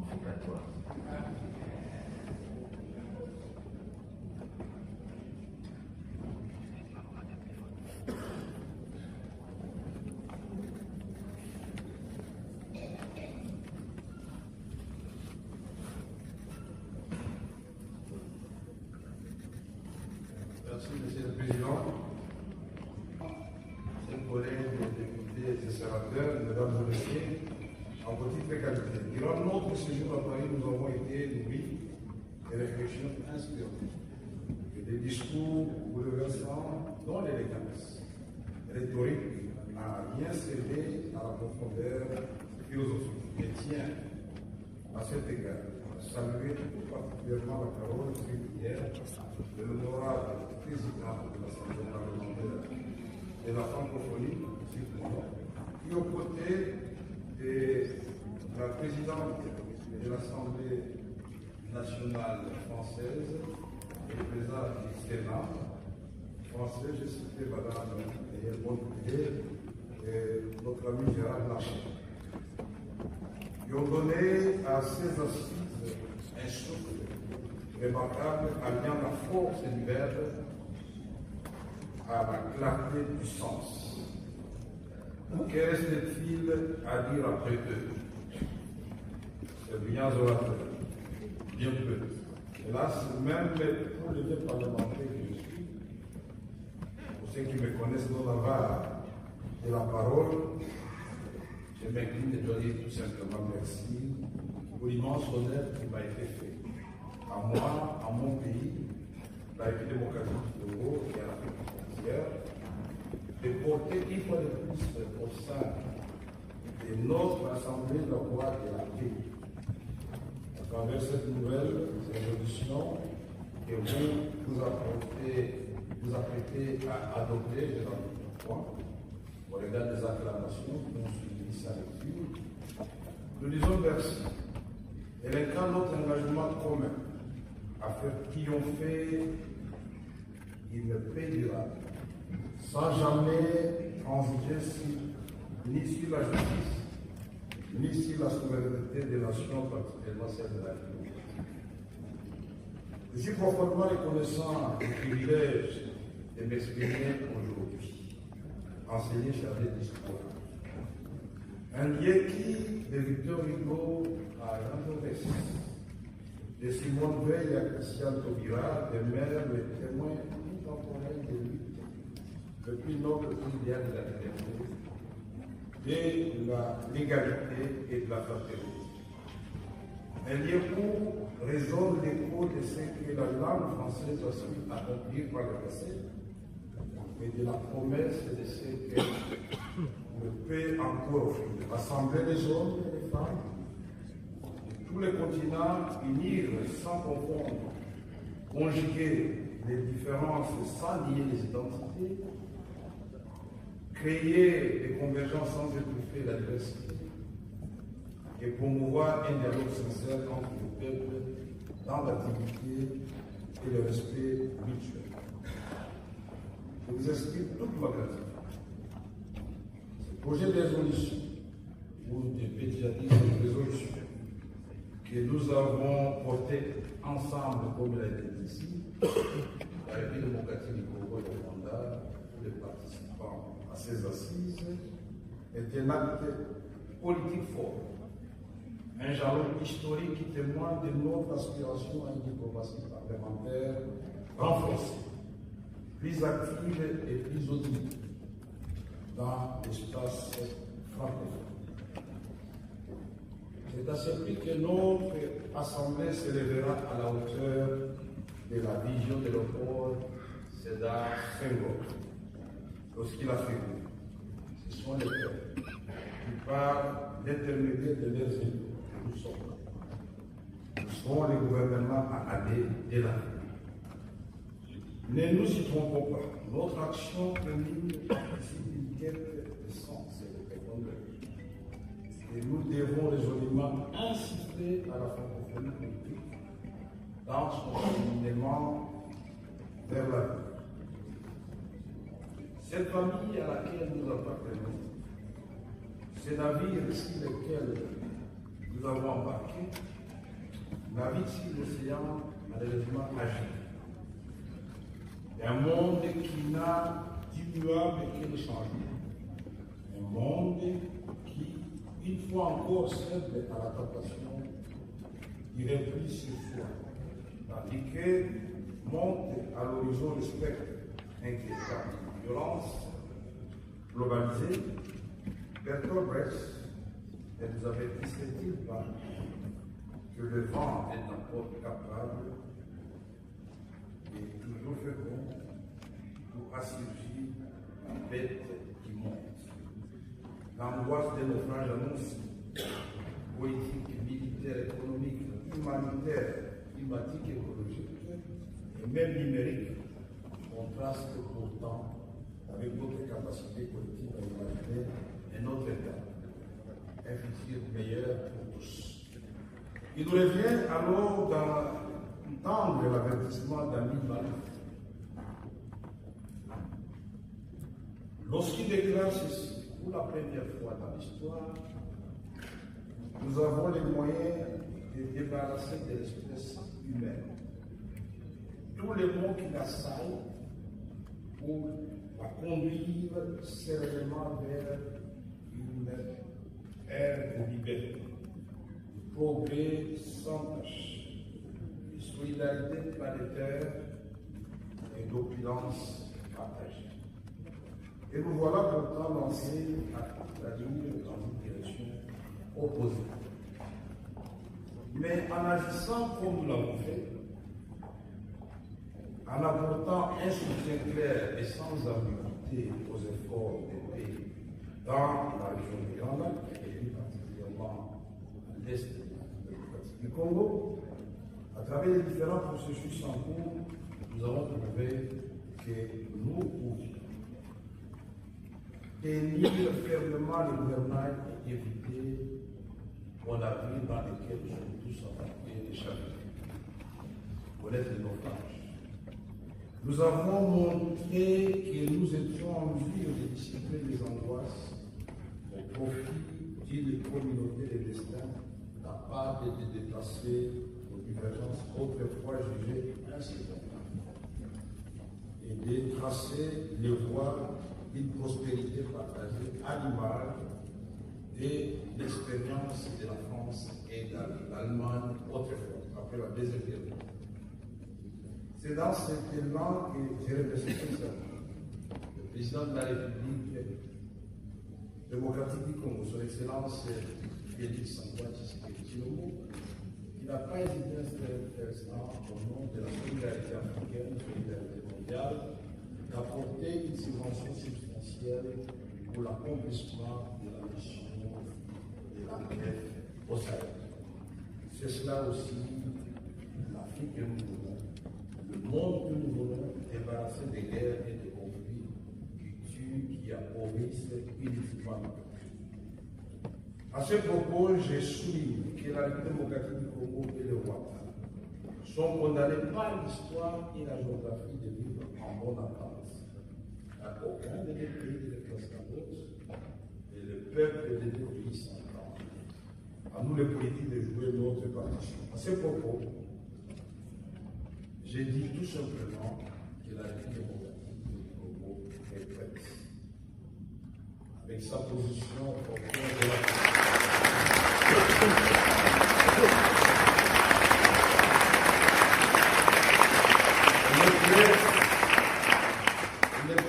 amplificatoire. Merci, Monsieur le Président. Chers collègues, députés et sénateurs, mesdames et messieurs, en petite qualité. Durant notre séjour à Paris, nous avons été nourris de réflexions inspirantes et des discours bouleversants dont l'élégance rhétorique n'a rien cédé à la profondeur philosophique. Et tient à cet égard saluer tout particulièrement la parole prise hier de l'honorable président de l'Assemblée parlementaire de la francophonie, qui, aux côtés de la présidente de l'Assemblée nationale française et le président du Sénat français, j'ai cité Madame Bonnepied et notre ami Gérard Larcher, qui ont donné à ces assises un souffle remarquable alliant la force du verbe à la clarté du sens. Que reste-t-il à dire après eux? Ces brillants orateurs, bien peu. Hélas, même pour les vieux parlementaires que je suis, pour ceux qui me connaissent dans la barre de la parole, je m'incline de dire tout simplement merci pour l'immense honneur qui m'a été fait. À moi, à mon pays, la République démocratique du Congo et à l'Afrique entière, de porter une fois de plus au sein de notre Assemblée la voix de la paix. À travers cette nouvelle résolution que vous apprêtez à adopter, je n'en doute point, au regard des acclamations qui ont suivi sa lecture, nous disons merci. Elle incarne notre engagement commun à faire triompher une paix durable, sans jamais transiger ni sur la justice, ni sur la souveraineté des nations, particulièrement celle de la République. Je suis profondément reconnaissant du privilège de m'exprimer aujourd'hui, enseigner, chargé d'histoire. Un lieu qui, de Victor Hugo à Jean Jaurès, de Simone Veil à Christian Taubira, demeure le témoin intemporel de lutte depuis notre idéal de la liberté, de la légalité et de la fraternité. Un lieu où résonne l'écho de ce que la langue française a su accomplir par le passé et de la promesse de ce qu'elle peut encore offrir. Rassembler les hommes et les femmes de tous les continents, unir sans confondre, conjuguer les différences sans nier les identités, créer des convergences sans étouffer la diversité et promouvoir un dialogue sincère entre les peuples dans la dignité et le respect mutuel. Je vous explique toute ma gratitude. Ce projet de résolution, ou de pédiatrisme de résolution, que nous avons porté ensemble, comme il a été dit ici, la République démocratique du Congo et le Rwanda, tous les participants à ces assises, est un acte politique fort, un jalon historique qui témoigne de notre aspiration à une diplomatie parlementaire renforcée, plus active et plus audible dans l'espace francophone. C'est à ce prix que notre Assemblée s'élèvera à la hauteur de la vision de Léopold Sédar Senghor lorsqu'il a fait ce sont les peuples qui, par l'intermédiaire de leurs élus, nous sommes. Nous serons les gouvernements à aller de la vie. Ne nous y trompons pas. Notre action commune participe d'une quête de sens et de profondeur. Et nous devons résolument insister à la francophonie politique dans son cheminement vers la vie. Cette famille à laquelle nous appartenons, ces navires sur lesquels nous avons embarqué, navigue sur l'océan malheureusement agité. Un monde qui n'a d'immuable que le changement. Un monde qui, une fois encore, cède à la tentation du repli sur soi, tandis que monte à l'horizon le spectre inquiétant de violence globalisée. Bertolt Brecht nous avertissait-il pas que le vent est encore capable et toujours fait bon pour assujettir la bête qui monte. L'angoisse des naufrages annonce politique, militaire, économique, humanitaire, climatique, écologique et même numérique contraste pourtant avec votre capacité politique à imaginer un autre État, un futur meilleur pour tous. Il nous revient alors d'entendre l'avertissement d'Ami Malouf. Lorsqu'il déclare ceci, pour la première fois dans l'histoire, nous avons les moyens de débarrasser de l'espèce humaine tous les mots qui l'assaillent pour la conduire sereinement vers une ère de liberté, de progrès sans tâche, de solidarité planétaire et d'opulence partagée. Et nous voilà pourtant lancés à la ligne dans une direction opposée. Mais en agissant comme nous l'avons fait, en apportant un soutien clair et sans ambiguïté aux efforts des pays dans la région du Grand Lac, et plus particulièrement à l'est du Congo, à travers les différents processus en cours, nous avons trouvé que nous pouvions tenir fermement le gouvernement et éviter mon avenir dans lequel nous sommes tous embarqués et chapitrés. Connaître nos naufrages. Nous avons montré que nous étions en mesure de dissiper les angoisses au profit d'une communauté de destin capable de déplacer nos divergences autrefois jugées insignifiantes et de tracer les voies d'une prospérité partagée à l'image de l'expérience de la France et de l'Allemagne autrefois, après la Deuxième Guerre mondiale. C'est dans cet élan que j'ai remercié le président de la République démocratique du Congo, son Excellence Félix Antoine Tshisekedi, qui n'a pas hésité à se faire ça au nom de la solidarité africaine, solidarité mondiale, d'apporter une subvention substantielle pour l'accomplissement de la mission de l'AMF au Sahel. C'est cela aussi l'Afrique que nous voulons, le monde que nous voulons, débarrasser des guerres et des conflits qui tuent, qui appauvrissent inutilement. À ce propos, je souligne que la République démocratique du Congo et le Rwanda sont condamnés par l'histoire et la géographie de vivre en bonne entente. Aucun des deux pays ne les place la d'autres, et le peuple des deux pays s'entend. À nous les politiques de jouer notre partition. À ce propos, j'ai dit tout simplement que la République démocratique du Congo est prête, avec sa position au cœur de la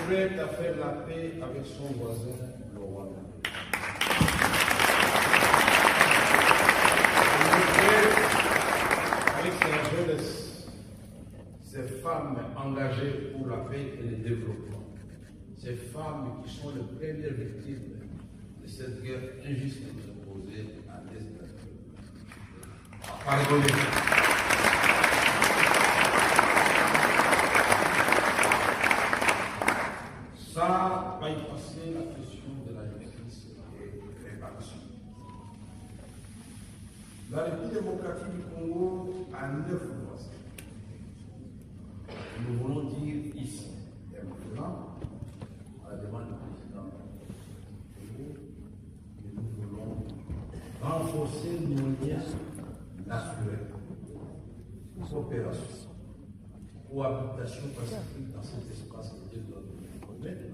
prête à faire la paix avec son voisin, le Rwanda. Avec sa jeunesse, ces femmes engagées pour la paix et le développement, ces femmes qui sont les premières victimes de cette guerre injuste qui est opposée à l'Est de la pardonner. Ça va y passer la question de la justice et réparation. La République démocratique du Congo a 9 voisins. Nous voulons dire ici, et maintenant, à la demande du président du Congo, que nous voulons renforcer nos liens naturelle, coopération, cohabitation pacifique dans cet espace de notre domaine,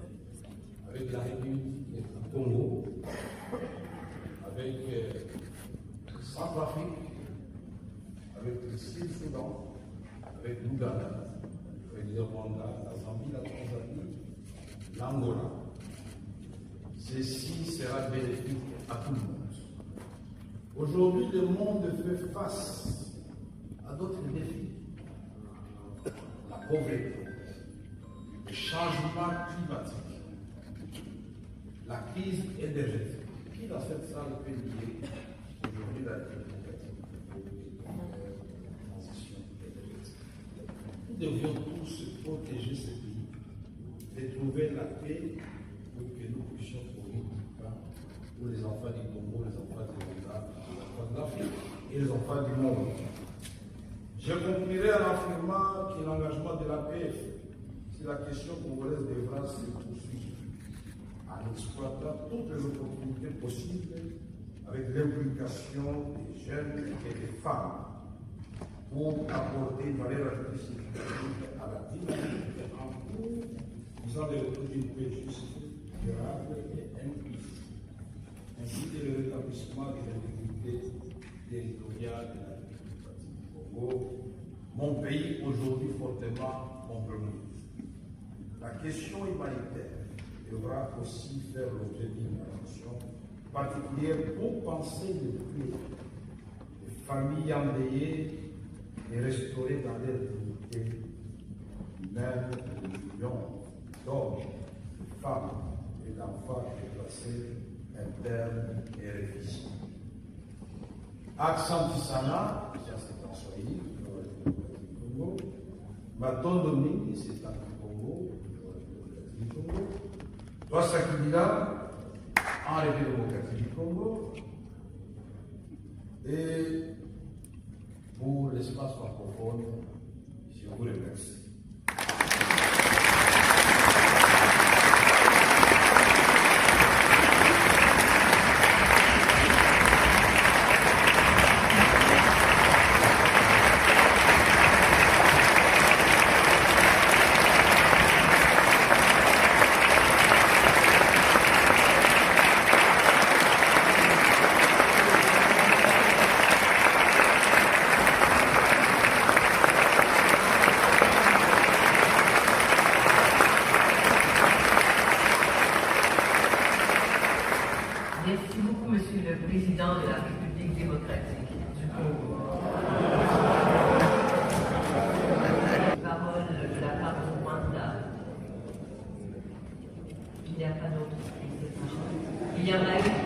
avec la République du Congo, avec Centrafrique, avec le Sud-Soudan, avec l'Ouganda, avec le Rwanda, la Zambie, la Tanzanie, l'Angola. Ceci sera bénéfique à tout le monde. Aujourd'hui, le monde fait face à d'autres défis. La pauvreté, le changement climatique, la crise énergétique. Qui dans cette salle peut lier aujourd'hui la transition énergétique? Nous devions tous protéger ce pays et trouver la paix pour que nous puissions trouver pour les enfants du Congo, les enfants du Rwanda, les enfants de l'Afrique et les enfants du monde. Je conclurai en affirmant que l'engagement de la paix sur la question congolaise devra se poursuivre en exploitant toutes les opportunités possibles avec l'implication des jeunes et des femmes pour apporter une valeur ajoutée significative à la dynamique en cours visant le retour d'une paix juste, durable et inclusive, ainsi que le rétablissement de l'intégrité territoriale de la République du Congo, mon pays aujourd'hui fortement compromis. La question humanitaire devra aussi faire l'objet d'une attention particulière pour penser le plus les familles endeuillées et restaurer dans leur dignité, même les millions d'hommes, de femmes et d'enfants déplacés, internes et réfugiés. Accent Sana, c'est en Swahili, du Congo. Matondo Mingi, c'est en Congo, du Congo. Twasakilila, en République démocratique du Congo. Et pour l'espace francophone, je vous remercie. Merci beaucoup, Monsieur le Président de la République démocratique du Congo. Parole de la part du Rwanda. Il n'y a pas d'autre. Il y en a une.